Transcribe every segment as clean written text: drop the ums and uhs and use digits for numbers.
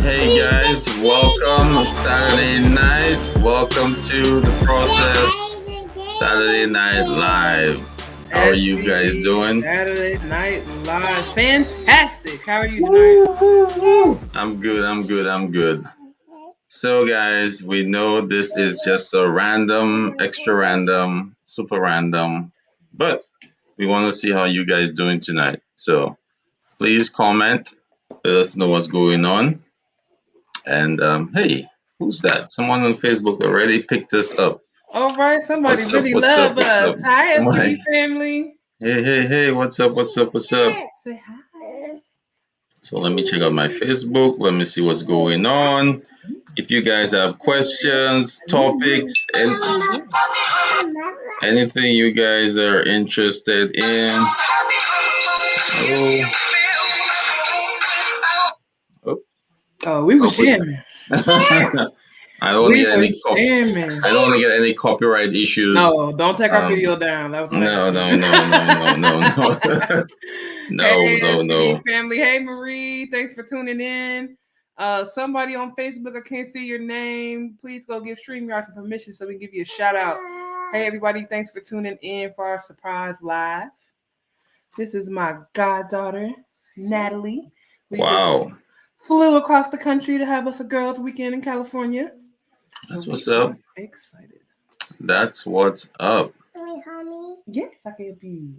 Hey guys, welcome Saturday night. Welcome to the process Saturday Night Live. How are you guys SPD doing? Saturday Night Live. Fantastic. How are you tonight? I'm good. So guys, we know this is just a random, extra random, super random, but we want to see how you guys doing tonight. So please comment, let us know what's going on. And hey, who's that? Someone on Facebook already picked us up. All right, somebody What's up? really What's up? love What's up? us. Hi, SPD Somebody. family. Hey. What's up? What's up? Say hi. So let me check out my Facebook. Let me see what's going on. If you guys have questions, topics, and anything you guys are interested in. Oh, oh, Oh, we was oh jamming. I don't want to We get any was jamming. I don't want to get any copyright issues. No, don't take our Um, video down. That was my no, no, no, no, no, no, no. No, Hey, no, SPD no. family. Hey, Marie. Thanks for tuning in. Somebody on Facebook, I can't see your name. Please go give StreamYard some permission so we can give you a shout out. Hey, everybody. Thanks for tuning in for our surprise live. This is my goddaughter, Natalie. We just Wow. flew across the country to have us a girls' weekend in California. So That's we what's up. are excited. That's what's up. Yes, I can help you.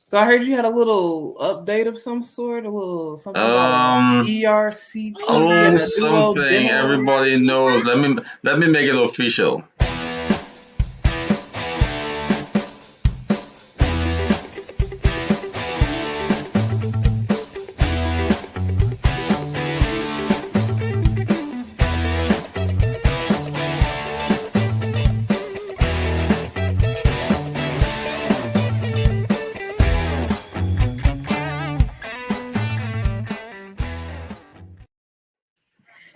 So I heard you had a little update of some sort, a little something about a Um, ERCP oh, and a duo something demo. everybody knows. Let me make it official.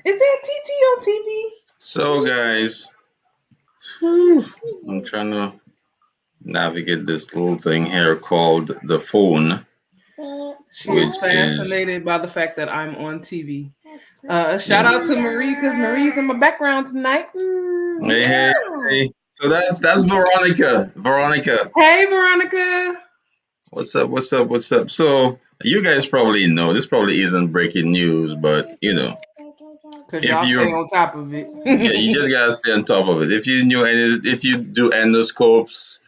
Is that TT on TV? So, guys, whew, I'm trying to navigate this little thing here called the phone, She which is is fascinated by the fact that I'm on TV. Shout out to Marie because Marie's in my background tonight. hey. So that's Veronica. Veronica, Hey, Veronica. what's up? So you guys probably know this probably isn't breaking news, but Because if y'all stay you're on top of it. yeah, you just gotta stay on top of it. If you do endoscopes,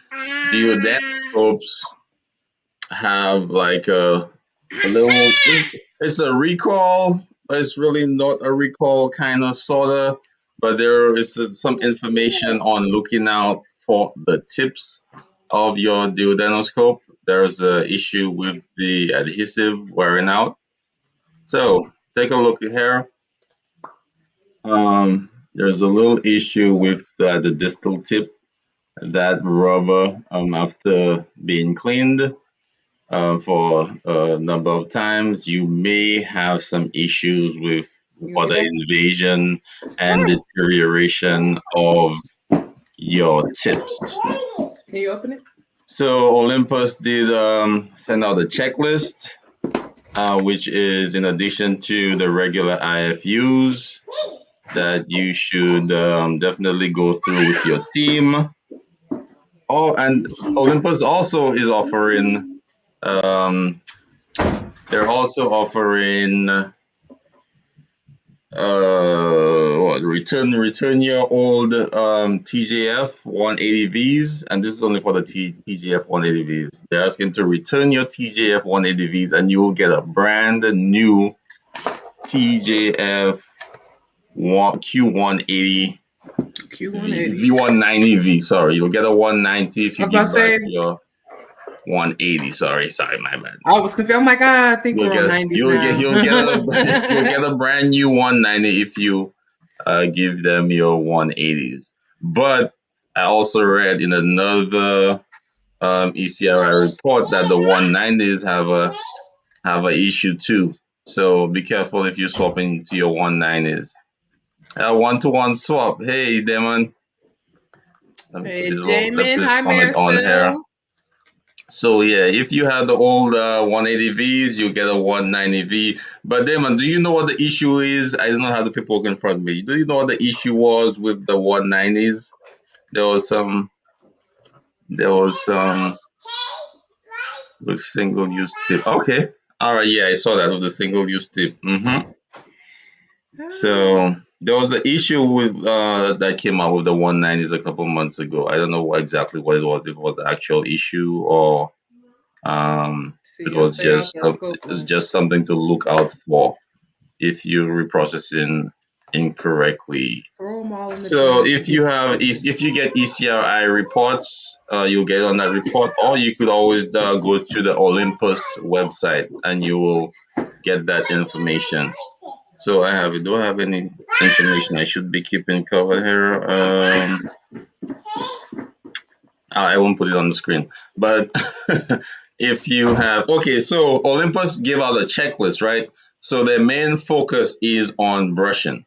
duodenoscopes have like a little. It's a recall, but it's really not a recall, kind of sorta. But there is some information on looking out for the tips of your duodenoscope. There's a issue with the adhesive wearing out. So take a look here. There's a little issue with the distal tip. That rubber, after being cleaned for a number of times, you may have some issues with You gonna get water that? invasion and deterioration of your tips. Can you open it? So Olympus did send out a checklist, which is in addition to the regular IFUs that you should definitely go through with your team. Oh, and Olympus also is offering. Um, they're also offering return your old TJF 180Vs, and this is only for the TJF 180Vs. They're asking to return your TJF 180Vs, and you'll get a brand new TJF Q180 Q180. V190V. Sorry, you'll get a 190 if I you was about to give back say, your 180. Sorry, my bad. I was confused. Oh my God, I think You'll we're on get 90s you'll get now. you'll get a you'll get a brand new 190 if you give them your 180s. But I also read in another ECRI report that the 190s have a issue too. So be careful if you swap into your 190s. One-to-one swap. Hey, Demon. Let me put Hey, let me put Damon. this Hi, comment on here. Maricel. So yeah, if you have the old 180Vs, you get a 190V. But Damon, do you know what the issue is? I don't know how the people in front of me. Do you know what the issue was with the 190s? There was some. There was some with single use tip. Okay. All right. Yeah, I saw that with the single use tip. So there was an issue with that came out with the 190s a couple months ago. I don't know exactly what it was. If it was the actual issue or See, it you'll was stay out that scope it's line. just something to look out for if you're reprocessing incorrectly. Throw them all in the So trash and get disposable. if you get ECRI reports, you'll get on that report, or you could always go to the Olympus website and you will get that information. So I have it. Do I have any information I should be keeping covered here? I won't put it on the screen. But if you have, okay, so Olympus gave out a checklist, right? So their main focus is on brushing.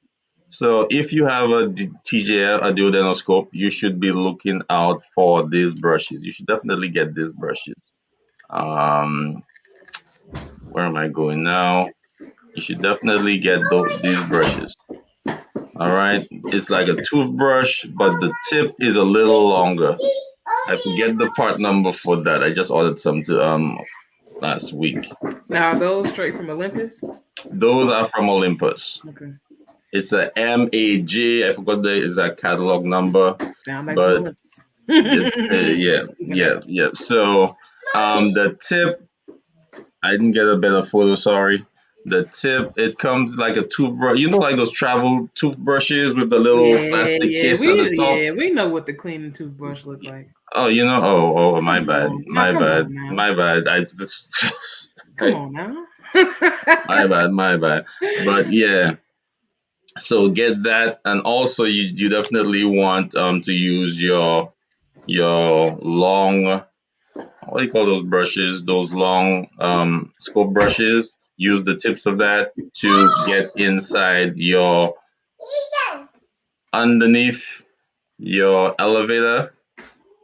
So if you have a TJL, a duodenoscope, you should be looking out for these brushes. You should definitely get these brushes. Um, where am I going now? You should definitely get these brushes. All right, it's like a toothbrush, but the tip is a little longer. I forget the part number for that. I just ordered some last week. Now, are those straight from Olympus? Those are from Olympus. Okay. It's a MAJ. I forgot the exact catalog number, Sound like some but Olympus. yeah. So the tip, I didn't get a better photo. Sorry. The tip, it comes like a toothbrush. You know, like those travel toothbrushes with the little plastic case at the top. We know what the cleaning toothbrush look like. Oh, my Come bad, on, now, come on now, my bad. come on now. My bad. But yeah, so get that, and also you definitely want to use your long, what do you call those brushes? Those long scope brushes. Use the tips of that to get inside your underneath your elevator,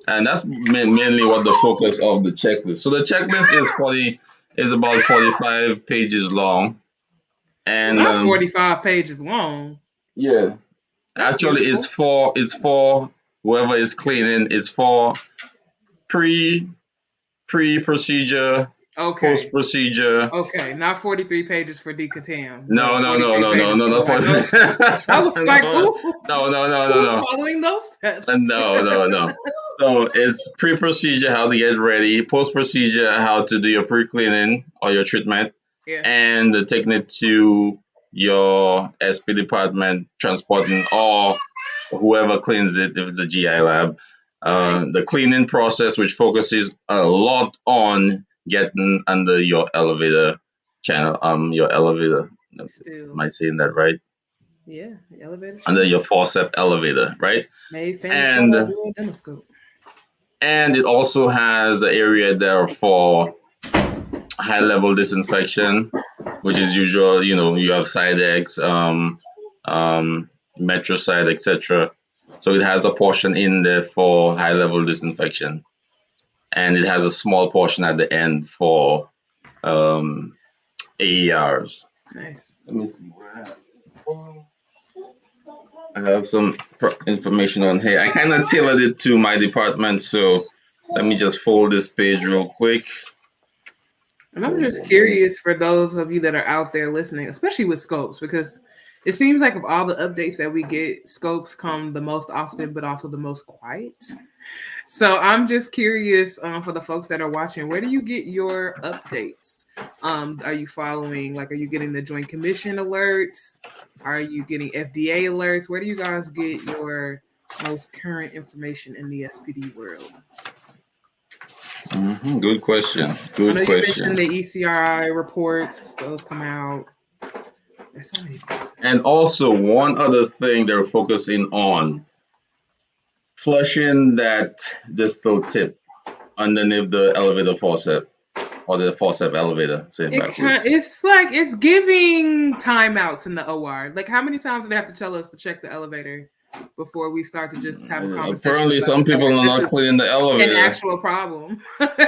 and that's mainly what the focus of the checklist. So the checklist is about 45 pages long, and Not 45 pages long. yeah, That's actually useful. it's for whoever is cleaning. It's for pre procedure, post Okay. procedure. Okay. Not 43 pages for decontam, but No, 43 pages for no, for, diagnosis. I was like, no, who's no. following those steps? No. So it's pre-procedure, how to get ready, post-procedure, how to do your pre-cleaning or your treatment, Yeah. and taking it to your SP department, transporting or whoever cleans it if it's a GI lab. Nice. The cleaning process, which focuses a lot on getting under your elevator channel, your elevator. Still. Am I saying that right? Yeah. The elevator Under channel. your forcep elevator, right? Made famous by And that duodenoscope. and it also has an area there for high level disinfection, which is usual. You have Sidex, Metroside, etc. So it has a portion in there for high level disinfection, and it has a small portion at the end for AERs. Nice. Let me see where I have some information on here. I kind of tailored it to my department, so let me just fold this page real quick. And I'm just curious for those of you that are out there listening, especially with scopes, because it seems like of all the updates that we get, scopes come the most often, but also the most quiet. So I'm just curious for the folks that are watching, where do you get your updates? Are you following, are you getting the Joint Commission alerts? Are you getting FDA alerts? Where do you guys get your most current information in the SPD world? Good question. I know you mentioned the ECRI reports; those come out. There's so many places. And also, one other thing they're focusing on: flushing that distal tip underneath the elevator faucet or the faucet elevator. Saying backwards. It's giving timeouts in the OR. Like, how many times do they have to tell us to check the elevator before we start to just have a conversation. Apparently, some people are not cleaning the elevator. An actual problem.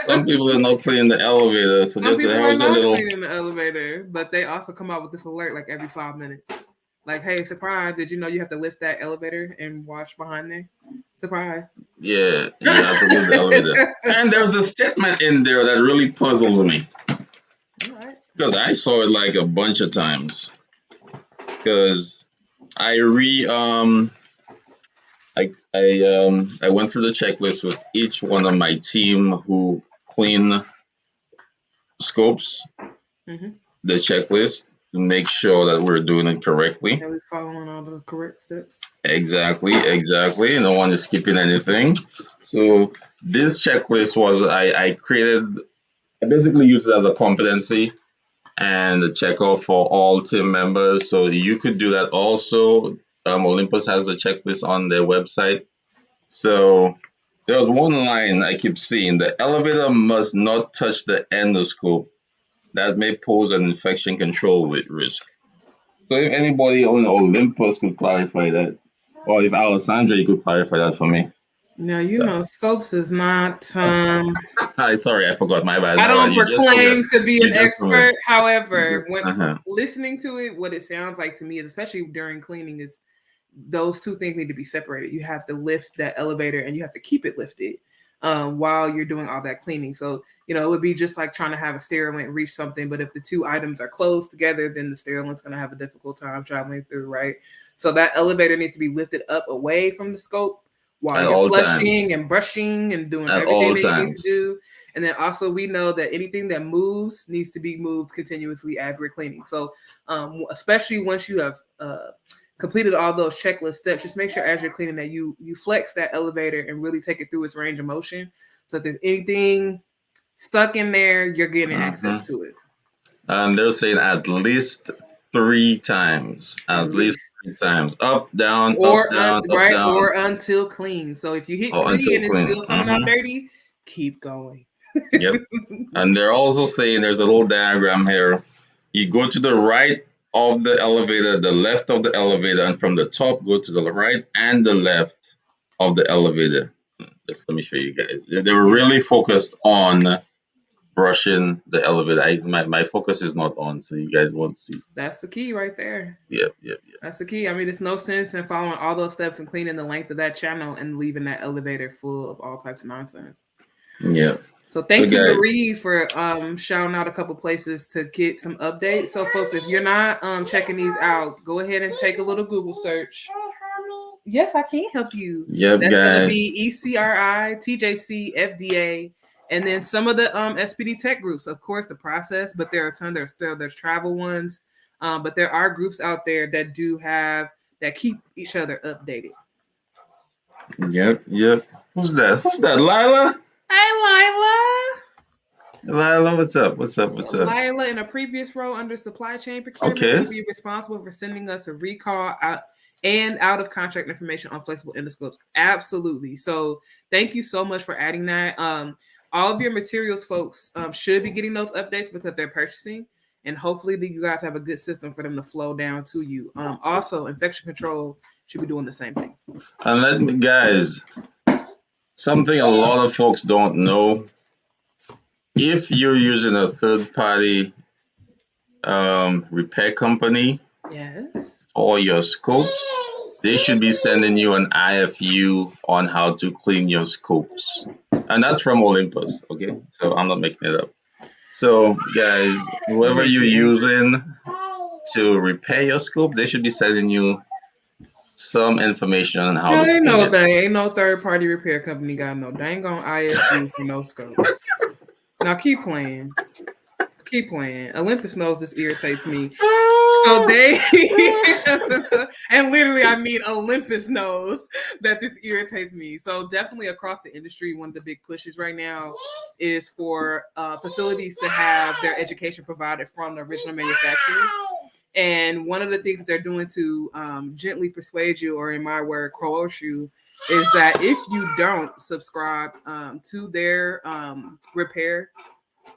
Some people are not cleaning the elevator, so some people are not little cleaning the elevator, but they also come out with this alert like every 5 minutes. Like, hey, surprise! Did you know you have to lift that elevator and wash behind there? Surprise! Yeah, you have to lift the elevator. And there's a statement in there that really puzzles me. Because I saw it like a bunch of times. Because I went through the checklist with each one of my team who clean scopes, the checklist to make sure that we're doing it correctly. And we're following all the correct steps. Exactly. No one is skipping anything. So this checklist was I created. I basically used it as a competency and a checkoff for all team members. So you could do that also. Olympus has a checklist on their website. So there was one line I keep seeing: the elevator must not touch the endoscope. That may pose an infection control risk. So if anybody on Olympus could clarify that, or if Alessandra, you could clarify that for me. Now, scopes is not. Sorry, I forgot. My bad. I don't proclaim to be an expert. However, when listening to it, what it sounds like to me, especially during cleaning, is those two things need to be separated. You have to lift that elevator and you have to keep it lifted while you're doing all that cleaning. So, it would be just like trying to have a sterilant reach something, but if the two items are close together, then the sterilant's going to have a difficult time traveling through, right? So that elevator needs to be lifted up away from the scope while you're flushing and brushing and doing everything that you need to do. And then also we know that anything that moves needs to be moved continuously as we're cleaning. So especially once you have completed all those checklist steps, just make sure as you're cleaning that you flex that elevator and really take it through its range of motion. So if there's anything stuck in there, you're getting access to it. And they're saying at least 3 times. At least 3 times. Up, down, or up, down, right, up, down. Or until clean. So if you hit 3 and it's still coming out dirty, keep going. Yep. And they're also saying there's a little diagram here. You go to the right of the elevator, the left of the elevator, and from the top, go to the right and the left of the elevator. Just let me show you guys. They were really focused on brushing the elevator. My focus is not on, so you guys won't see. That's the key right there. Yep. That's the key. I mean, there's no sense in following all those steps and cleaning the length of that channel and leaving that elevator full of all types of nonsense. Yeah. So thank you, Marie, for shouting out a couple places to get some updates. So folks, if you're not checking these out, go ahead and take a little Google search. Yes, I can help you. Yep, that's going to be ECRI, TJC, FDA, and then some of the SPD tech groups. Of course, the process, but there are a ton. There's travel ones, but there are groups out there that that keep each other updated. Yep. Who's that? Lila? Hi, Lila, what's up? Lila, in a previous role under supply chain procurement, will be responsible for sending us a recall out of contract information on flexible endoscopes. Absolutely. So thank you so much for adding that. All of your materials, folks, should be getting those updates because they're purchasing, and hopefully you guys have a good system for them to flow down to you. Also, infection control should be doing the same thing. And guys, something a lot of folks don't know: if you're using a third-party repair company, yes, for your scopes, they should be sending you an IFU on how to clean your scopes, and that's from Olympus. Okay, so I'm not making it up. So, guys, whoever you're using to repair your scope, they should be sending you some information on how to clean it. Ain't no third-party repair company got no dang on IFU for no scopes. Now keep playing. Olympus knows this irritates me. So they, and literally I mean Olympus knows that this irritates me. So definitely across the industry, one of the big pushes right now is for facilities to have their education provided from the original manufacturer. And one of the things that they're doing to gently persuade you, or in my word, coerce you, is that if you don't subscribe to their repair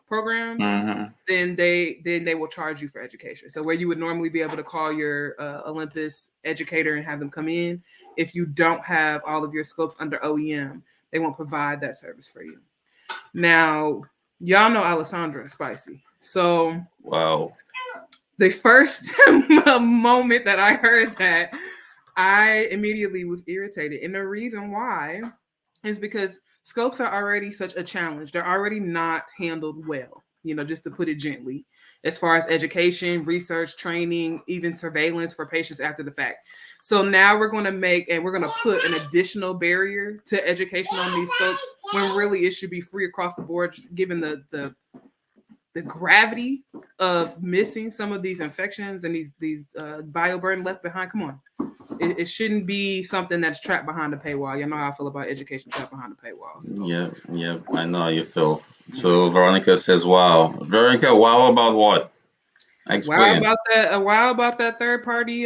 program, Mm-hmm. then they will charge you for education. So where you would normally be able to call your Olympus educator and have them come in, if you don't have all of your scopes under OEM, they won't provide that service for you. Now, y'all know Alessandra is spicy. So Wow. the first moment that I heard that, I immediately was irritated. And the reason why is because scopes are already such a challenge. They're already not handled well, just to put it gently, as far as education, research, training, even surveillance for patients after the fact. So now we're going to put an additional barrier to education on these scopes when really it should be free across the board, given the gravity of missing some of these infections and these bioburden left behind. Come on. It shouldn't be something that's trapped behind the paywall. You know how I feel about education trapped behind the paywall. So. Yeah, I know how you feel. So Veronica says, "Wow, Veronica, wow about what? Explain." Wow about that third party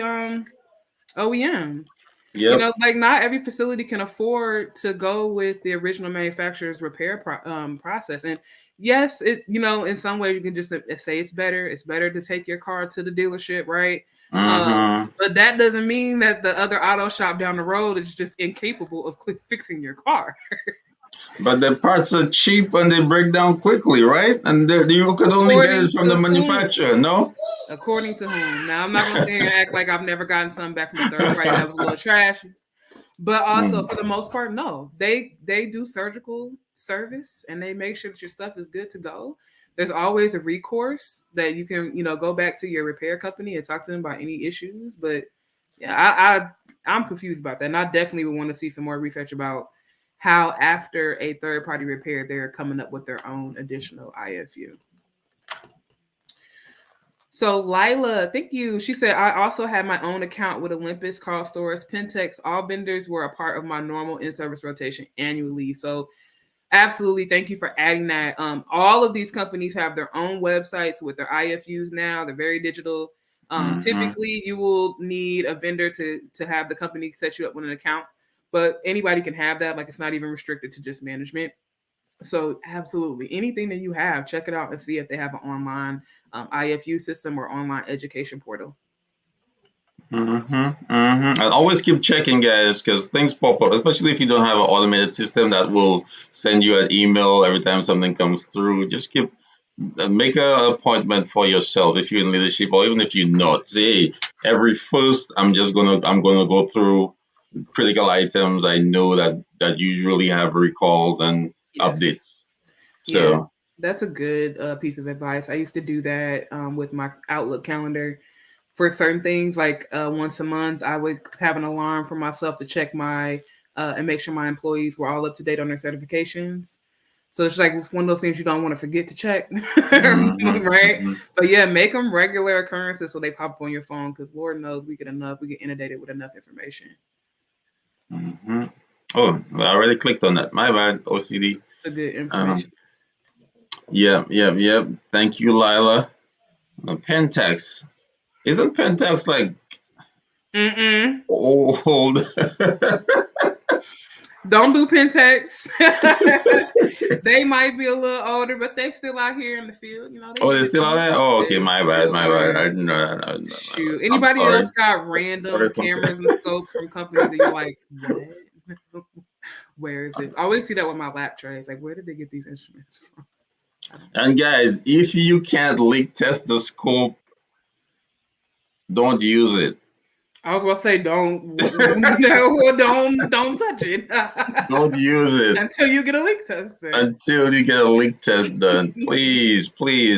OEM. Yep. Like not every facility can afford to go with the original manufacturer's repair process. And yes, in some ways you can just say it's better. It's better to take your car to the dealership, right? Mm-hmm. But that doesn't mean that the other auto shop down the road is just incapable of fixing your car. But the parts are cheap and they break down quickly, right? And you could only get it According from the to whom? manufacturer, no? According to whom? Now I'm not gonna sit here and act like I've never gotten something back from a third party that was a little trashy. But also, for the most part, no. They do surgical service and they make sure that your stuff is good to go. There's always a recourse that you can, go back to your repair company and talk to them about any issues. But yeah, I'm confused about that. And I definitely would want to see some more research about how after a third party repair, they're coming up with their own additional IFU. So Lila, thank you. She said, I also had my own account with Olympus, Carl Stores, Pentex. All vendors were a part of my normal in-service rotation annually. So absolutely, thank you for adding that. All of these companies have their own websites with their IFUs now. They're very digital. Typically, you will need a vendor to have the company set you up with an account, but anybody can have that. Like it's not even restricted to just management. So absolutely, anything that you have, check it out and see if they have an online IFU system or online education portal. And always keep checking, guys, because things pop up, especially if you don't have an automated system that will send you an email every time something comes through. Just keep make an appointment for yourself if you're in leadership, or even if you're not. Say, hey, every first, I'm gonna go through critical items I know that usually have recalls and Yes. updates. Yeah, So. that's a good piece of advice. I used to do that with my Outlook calendar for certain things. Like once a month, I would have an alarm for myself to check my and make sure my employees were all up to date on their certifications. So it's like one of those things you don't want to forget to check, right? Mm-hmm. But yeah, make them regular occurrences so they pop up on your phone because Lord knows we get inundated with enough information. Mm-hmm. Oh, I already clicked on that. My bad, OCD. It's a good Um, information. yeah. Thank you, Lila. Pentax. Isn't Pentax like old? Don't do Pentex. They might be a little older, but they still out here in the field. They Oh, get they're their still out money. there? Oh, okay, They're my bad, still my out bad. I here. didn't know that. Shoot. I'm Anybody sorry. else got Sorry random for- cameras and scopes from companies that you're like, what? Where is this? I always see that with my lap trays. Like, where did they get these instruments from? And guys, if you can't leak test the scope, don't use it. I was going to say, don't touch it. Don't use it Until you get a leak tester. until you get a leak test done. Please,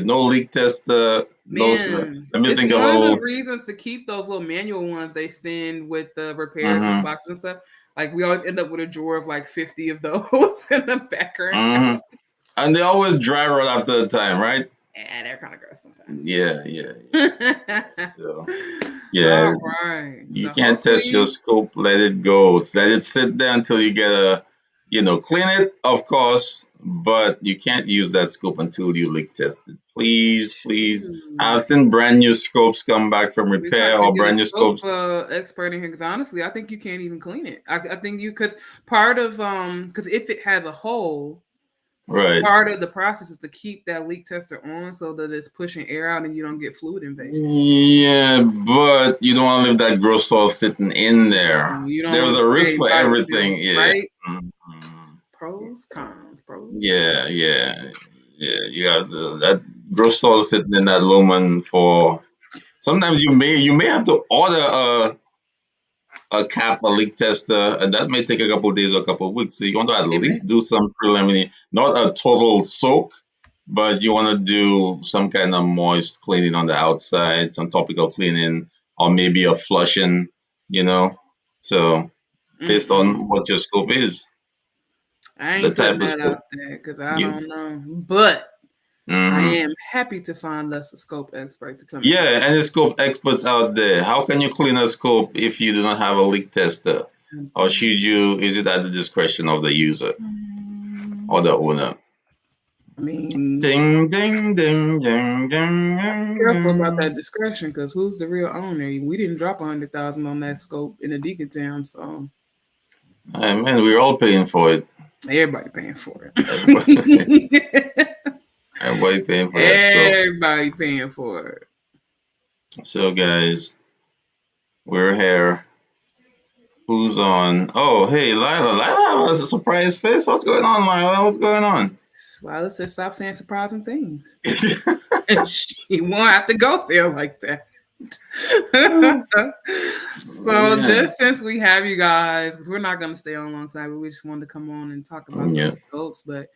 no leak test. No. Man, Let me it's think of a one of the little. reasons to keep those little manual ones they send with the repairs and Mm-hmm, boxes and stuff. Like we always end up with a drawer of like 50 of those in the background. mm-hmm. And they always dry rot after a time, right? And they're kind of gross sometimes. Yeah. So, All yeah, right. you So can't test your hopefully, scope. Let it go. Let it sit there until you get clean it, of course, but you can't use that scope until you leak test it. Please. I've shoot. seen brand new scopes come back from We have repair to or get a brand new scope scopes. expert in here because honestly, I think you can't even clean it. I think because part of because if it has a hole, Right. Part of the process is to keep that leak tester on so that it's pushing air out and you don't get fluid invasion. Yeah, but you don't want to leave that gross soil sitting in there. You don't There's want a to risk create for everything. residues, Yeah. right? Mhm. Pros, cons, pros, Yeah, cons. yeah, yeah. You got that gross soil sitting in that lumen for. Sometimes you may have to order a cap, a leak tester, and that may take a couple of days or a couple of weeks. So you want to at It may. least do some preliminary, not a total soak, but you want to do some kind of moist cleaning on the outside, some topical cleaning, or maybe a flushing, you know. So based Mm-mm. on what your scope is, I the ain't putting type of that scope out there because I you. don't know. But I Hmm. am happy to find us a scope expert to come and talk. Yeah, any scope experts out there, how can you clean a scope if you do not have a leak tester? Dun, Or dun. should you, is it at the discretion of the user Mm, or the owner? I mean, Ding, ding, ding, ding, ding, ding, careful about that ding. discretion because who's the real owner? We didn't drop 100,000 on that scope in the Deacon Town, so Hey, man, we're all paying for it. everybody paying for Everybody, it. everybody paying for that scope. Everybody paying for it. So, guys, we're here. Who's on? Oh, hey, Lila. Lila has a surprise face. What's going on, Lila? What's going on? Lila said, "Stop saying surprising things." And she won't have to go there like that. So Yeah. just since we have you guys, because we're not going to stay on a long time, but we just wanted to come on and talk about Yeah. those scopes. But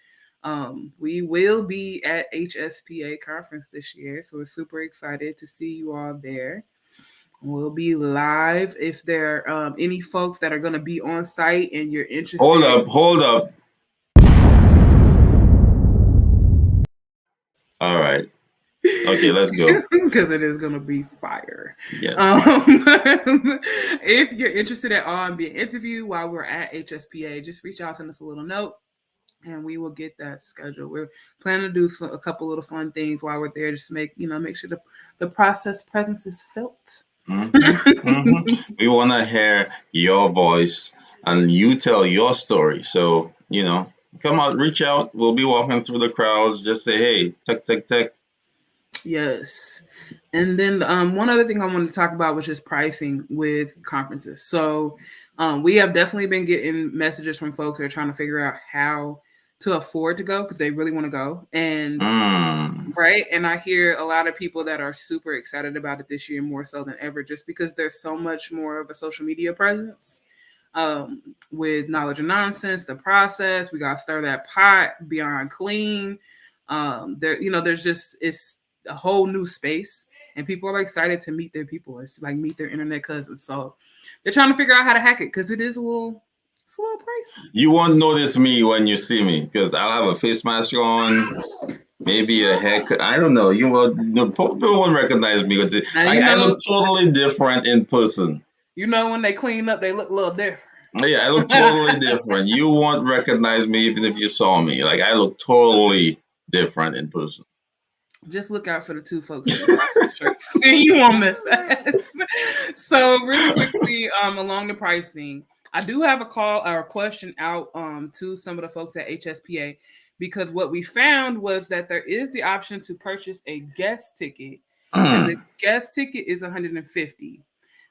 we will be at HSPA conference this year, so we're super excited to see you all there. We'll be live. If there are any folks that are going to be on site and you're Hold interested, up, hold up. All right. Okay, let's go. because it is going to be fire. Yeah. If you're interested at all in being interviewed while we're at HSPA, just reach out, send us a little note, and we will get that scheduled. We're planning to do a couple little fun things while we're there, just to make sure the process presence is felt. We want to hear your voice and you tell your story. So, come out, reach out. We'll be walking through the crowds. Just say, hey, tech, tech, tech. Yes. And then one other thing I wanted to talk about was just pricing with conferences. So we have definitely been getting messages from folks that are trying to figure out how to afford to go because they really want to go. And right. And I hear a lot of people that are super excited about it this year more so than ever, just because there's so much more of a social media presence with knowledge and nonsense, the process. We got to stir that pot beyond clean. There's just, it's a whole new space and people are excited to meet their people. It's like meet their internet cousins. So they're trying to figure out how to hack it because it's a little pricey. You won't notice me when you see me because I'll have a face mask on, maybe a haircut. I don't know. People won't recognize me. Now I look totally different in person. When they clean up, they look a little different. Yeah, I look totally different. You won't recognize me even if you saw me. Like I look totally different in person. Just look out for the two folks in the boxer shirts. You won't miss that. So really quickly, along the pricing, I do have a call or a question out to some of the folks at HSPA because what we found was that there is the option to purchase a guest ticket, and the guest ticket is $150.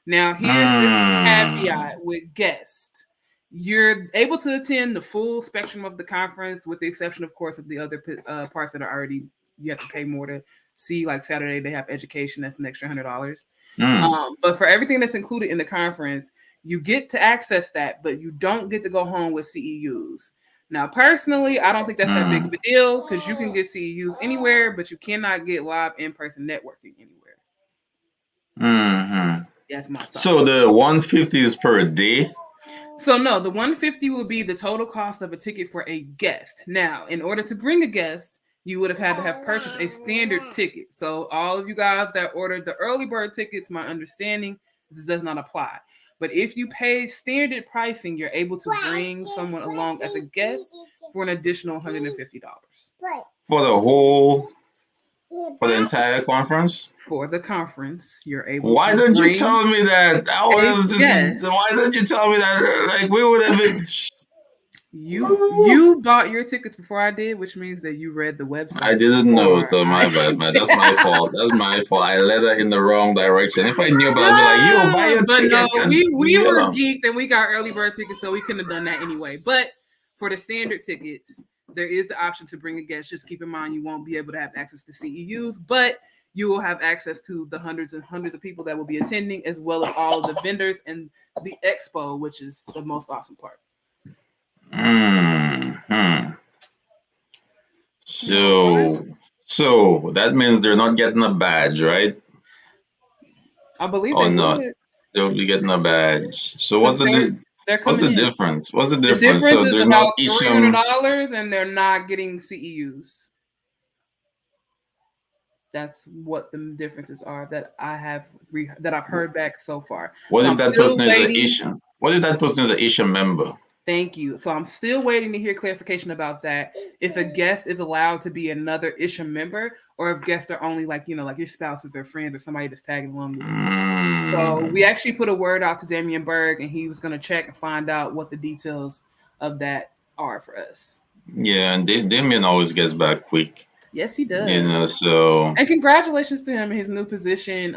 Now, here's the caveat with guest. You're able to attend the full spectrum of the conference, with the exception, of course, of the other parts that are already you have to pay more to see. Like Saturday, they have education. That's an extra $100. But for everything that's included in the conference, you get to access that, but you don't get to go home with CEUs. Now, personally, I don't think that's that big of a deal because you can get CEUs anywhere, but you cannot get live in-person networking anywhere. That's my thought. So the 150 is per day? So no, the 150 will be the total cost of a ticket for a guest. Now, in order to bring a guest, you would have had to have purchased a standard ticket. So all of you guys that ordered the early bird tickets, my understanding, this does not apply. But if you pay standard pricing, you're able to bring someone along as a guest for an additional $150. For the entire conference? For the conference, you're able Why to didn't you bring tell me that? a guest. Why didn't you tell me that? Like we would have been You bought your tickets before I did, which means that you read the website. I didn't know, before so my bad, man. That's my fault. That's my fault. I led her in the wrong direction. If I knew about it, I'd be like, yo, buy your But no, ticket. And, we were geeked and we got early bird tickets, so we couldn't have done that anyway. But for the standard tickets, there is the option to bring a guest. Just keep in mind you won't be able to have access to CEUs, but you will have access to the hundreds and hundreds of people that will be attending, as well as all of the vendors and the expo, which is the most awesome part. Hmm. So that means they're not getting a badge, right? I believe Or they not? would, They'll be getting a badge. So because they're what's coming the in. difference? What's the The difference? difference So is they're not about issuing. $300, and they're not getting CEUs. That's what the differences are that I've heard back so far. What So if I'm that still person is an waiting. Asian? What if that person is an Asian member? Thank you. So I'm still waiting to hear clarification about that. If a guest is allowed to be another Isham member, or if guests are only like your spouses or friends or somebody that's tagging along with you. So we actually put a word out to Damian Berg, and he was going to check and find out what the details of that are for us. Yeah, and Damien always gets back quick. Yes, he does. So And congratulations to him in his new position.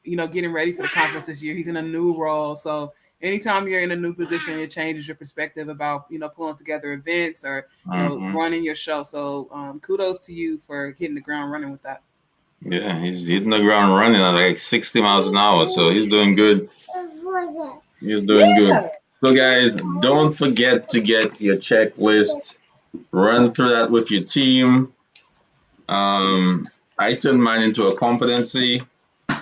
Getting ready for the conference this year. He's in a new role. So anytime you're in a new position, it changes your perspective about, pulling together events or, running your show. So kudos to you for hitting the ground running with that. yeah, he's hitting the ground running at like 60 miles an hour. So he's doing good. He's doing good. So guys, don't forget to get your checklist. Run through that with your team. I turned mine into a competency.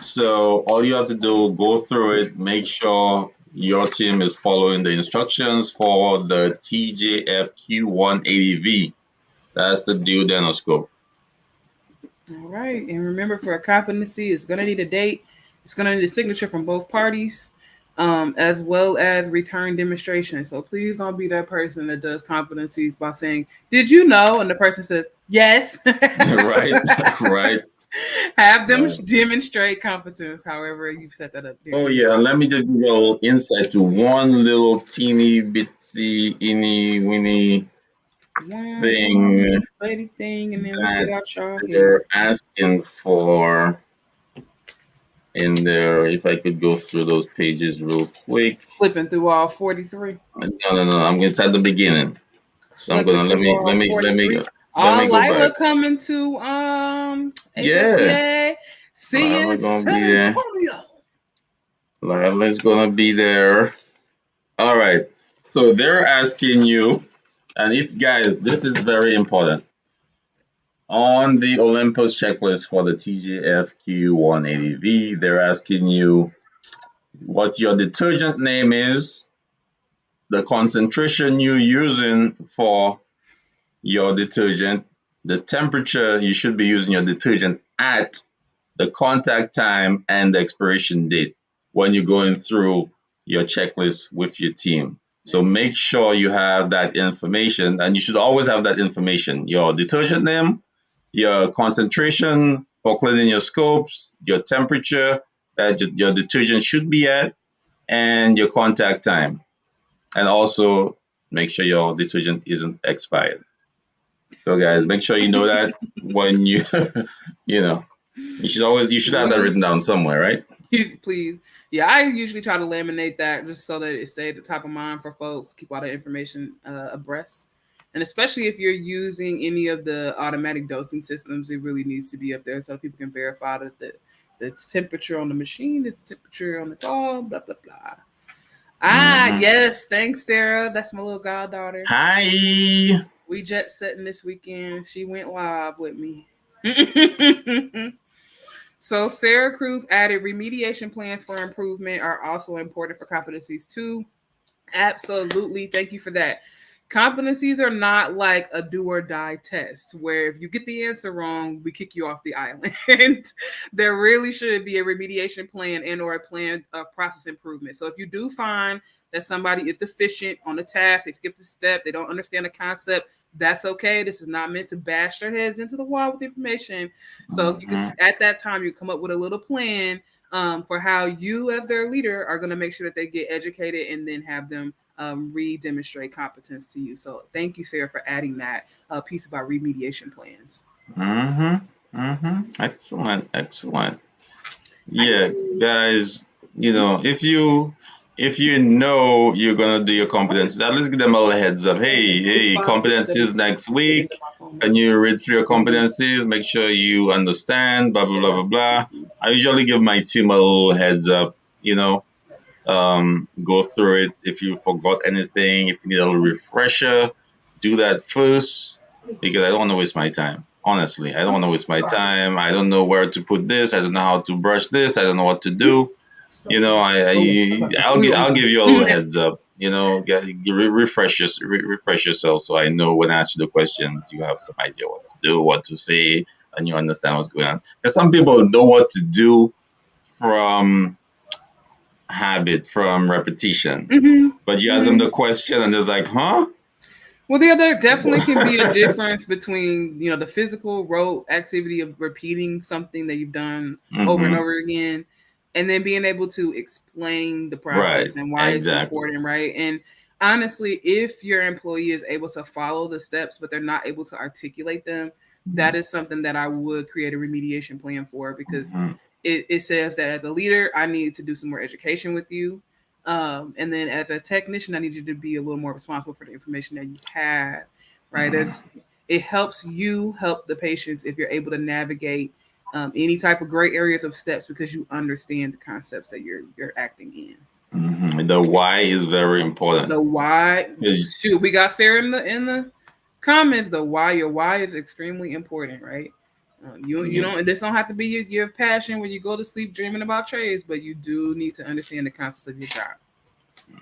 So all you have to do, go through it, make sure your team is following the instructions for the TJFQ180V. That's the duodenoscope. All right. And remember, for a competency, it's going to need a date. It's going to need a signature from both parties, as well as return demonstration. So please don't be that person that does competencies by saying, "Did you know?" And the person says, "Yes." Right, right. Have them demonstrate competence, however you've set that up. Oh yeah, let me just give you a little insight to one little teeny bitsy inny winny thing And then we that get out y'all they're here. asking for in there. If I could go through those pages real quick. Flipping through all 43. No. I'm inside the beginning. So I'm Flipping gonna through all 43. let me go back. Lila coming to Yeah, HSBA. See you Lila's in gonna San be there. Antonio. Lila's gonna be there. All right. So they're asking you, and if guys, this is very important. On the Olympus checklist for the TJFQ 180V, they're asking you what your detergent name is, the concentration you're using for your detergent, the temperature you should be using your detergent at, the contact time, and the expiration date when you're going through your checklist with your team. So make sure you have that information, and you should always have that information: your detergent name, your concentration for cleaning your scopes, your temperature that your detergent should be at, and your contact time. And also make sure your detergent isn't expired. So guys, make sure you know that when you you know, you should have that written down somewhere, right? Please. Yeah, I usually try to laminate that just so that it stays at the top of mind for folks, keep all the information abreast. And especially if you're using any of the automatic dosing systems, it really needs to be up there so people can verify that the temperature on the machine, the temperature on the dog, blah, blah, blah. Yes. Thanks, Sarah. That's my little goddaughter. Hi. We jet setting this weekend. She went live with me. So Sarah Cruz added remediation plans for improvement are also important for competencies too. Absolutely. Thank you for that. Competencies are not like a do or die test where if you get the answer wrong, we kick you off the island. There really should be a remediation plan and or a plan of process improvement. So if you do find that somebody is deficient on the task, they skip the step, they don't understand the concept, that's okay. This is not meant to bash their heads into the wall with information. So you can, at that time, you come up with a little plan for how you, as their leader, are going to make sure that they get educated and then have them re-demonstrate competence to you. So thank you, Sarah, for adding that piece about remediation plans. Excellent, excellent. I Yeah, guys, if you know you're gonna do your competencies, at least give them a little heads up. Hey, competencies next week. Can you read through your competencies? Make sure you understand, blah blah blah blah blah. I usually give my team a little heads up, go through it. If you forgot anything, if you need a little refresher, do that first because I don't want to waste my time. Honestly, I don't want to waste my time. I don't know where to put this. I don't know how to brush this. I don't know what to do. I'll give you a little heads up. Refresh yourself so I know when I ask you the questions, you have some idea what to do, what to say, and you understand what's going on. Because some people know what to do from habit, from repetition, but you ask them the question and it's like, huh? Well, there definitely can be a difference between, the physical rote activity of repeating something that you've done over and over again, and then being able to explain the process and why it's important, right? And honestly, if your employee is able to follow the steps, but they're not able to articulate them, that is something that I would create a remediation plan for, because it says that as a leader, I need to do some more education with you. And then as a technician, I need you to be a little more responsible for the information that you have, right? It helps you help the patients if you're able to navigate any type of gray areas of steps because you understand the concepts that you're acting in. The why is very important. The why, shoot, we got Sarah in the comments. The why, your why is extremely important, right? You don't. This don't have to be your passion when you go to sleep dreaming about trades, but you do need to understand the concepts of your job.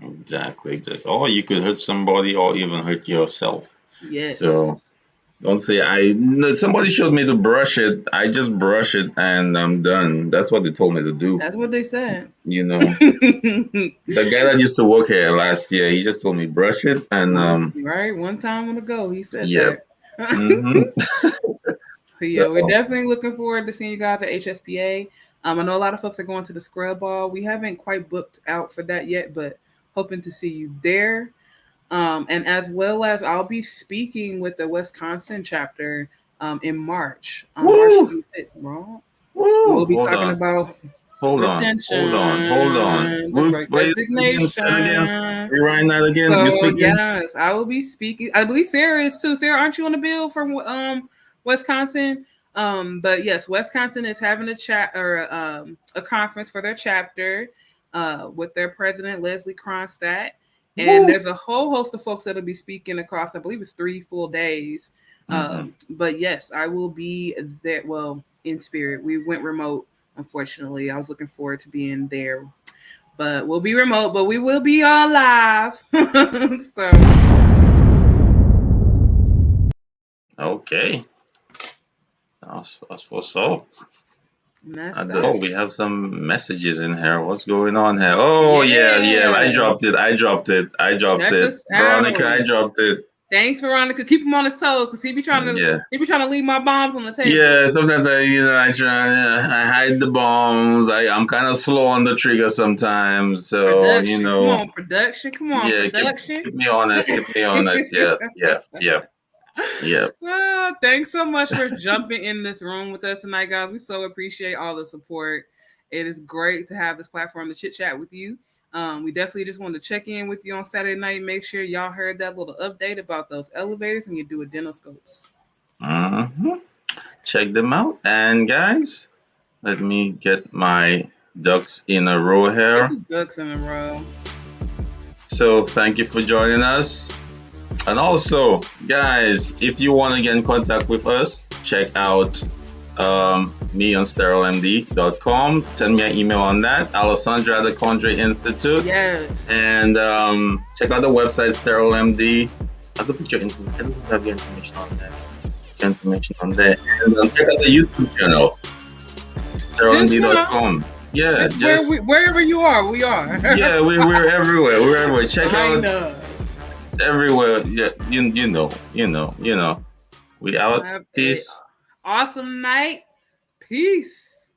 Exactly. Or you could hurt somebody, or even hurt yourself. Yes. So don't say somebody showed me to brush it. I just brush it and I'm done. That's what they told me to do. That's what they said. The guy that used to work here last year, he just told me brush it and right, one time on the go, he said that. Yeah, we're definitely looking forward to seeing you guys at HSPA. I know a lot of folks are going to the Scrub Ball. We haven't quite booked out for that yet, but hoping to see you there. And as well as I'll be speaking with the Wisconsin chapter in March. March 25th, wrong? We'll be talking about retention. Hold on. Resignation. Rewind that again. So, You're speaking? yes, I will be speaking. I believe Sarah is too. Sarah, aren't you on the bill from Wisconsin? But yes, Wisconsin is having a chat or a conference for their chapter with their president, Leslie Kronstadt. And there's a whole host of folks that'll be speaking across, I believe it's 3 full days. But yes, I will be there. Well, in spirit. We went remote, unfortunately. I was looking forward to being there. But we'll be remote, but we will be all live. So. Okay. That's what's up. We have some messages in here. What's going on here? Oh, yeah. I dropped it. Veronica, I dropped it. Thanks, Veronica. Keep him on his toes because he be trying to leave my bombs on the table. Yeah, sometimes I hide the bombs. I'm kind of slow on the trigger sometimes. So production. Come on, production. Yeah, production. Keep me honest. Yeah. Well, thanks so much for jumping in this room with us tonight, guys. We so appreciate all the support. It is great to have this platform to chit chat with you. We definitely just wanted to check in with you on Saturday night. Make sure y'all heard that little update about those elevators and you do adenoscopes. Check them out. And guys, let me get my ducks in a row here. Ducks in a row. So thank you for joining us. And also, guys, if you want to get in contact with us, check out me on sterilemd.com. Send me an email on that. Alessandra at the Condre Institute. Yes. And check out the website, SterilMD. I don't put your information. I don't have your information on there. And check out the YouTube channel, sterilemd.com. Yeah, wherever you are, we are. Yeah, we're everywhere. We're everywhere. Check out everywhere. Yeah, you know. We out. Peace. Awesome night. Peace.